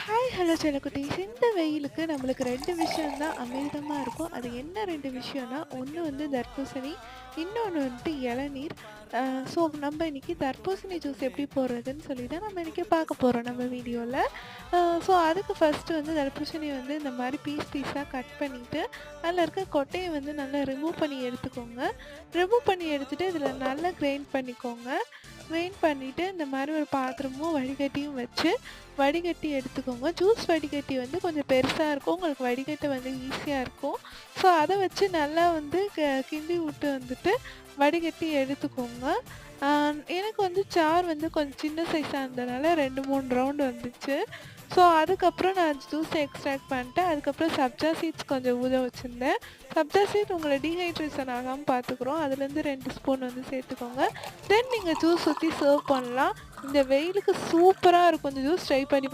Hi hello செல்லக்குட்டீஸ். இந்த வெயிலுக்கு நம்மளுக்கு 2 விஷயம் தான் அமிர்தமா இருக்கும். அது என்ன 2 விஷயம்னா, ஒண்ணு வந்து தர்பூசணி, இன்னொன்னு வந்துட்டு இளநீர். அ ஸோ நம்ம இன்னைக்கு தர்பூசணி ஜூஸ் எப்படி போடுறதுன்னு சொல்லி தான் நம்ம இன்னைக்கு பார்க்க போறோம் நம்ம வீடியோல. அ ஸோ அதுக்கு ஃபர்ஸ்ட்டு வந்து தர்பூசணி வந்து இந்த மாரி பீஸா கட் பண்ணிட்டு, அதில இருக்க கொட்டைய வந்து நல்லா ரிமூவ் பண்ணி எடுத்துக்கோங்க. ரிமூவ் பண்ணி எடுத்துட்டு இதில நல்லா கிரைண்ட் பண்ணிக்கோங்க. கிரைண்ட் பண்ணிட்டு இந்த மாரி ஒரு பாத்திரமும், வடிகட்டியும் வச்சு வடிகட்டி எடுத்துக்கோங்க. ஜூஸ் வடிகட்டி வந்து கொஞ்சம் பெருசா இருக்கும். உங்களுக்கு வடிகட்ட வந்து ஈஸியா இருக்கும். ஸோ அத வச்சு நல்லா வந்து கிண்டி விட்டு வந்துட்டு வடிகட்டி எடுத்துக்கோங்க. ஆ எனக்கு வந்து ஜார் வந்து கொஞ்சம் சின்ன சைஸா இருந்தனால 2, 3 ரவுண்ட் வந்துச்சு. ஸோ அதுக்கப்புறம் நான் ஜூஸ எக்ஸ்ட்ராக்ட் பண்ணிட்டேன். அதுக்கப்புறம் சப்ஜா சீட்ஸ் கொஞ்சம் ஊற வச்சிருந்தேன். சப்ஜா சீட் உங்கள டீஹைட்ரேஷன் ஆகாம பார்த்துக்குரும். அதுலேருந்து 2 ஸ்பூன் வந்து சேர்த்துக்கோங்க. தென் நீங்க ஜூஸ் ஊத்தி சர்வ் பண்ணலாம். இந்த வெயிலுக்கு சூப்பரா இருக்கும். இந்த ஜூஸ் ட்ரை பண்ணி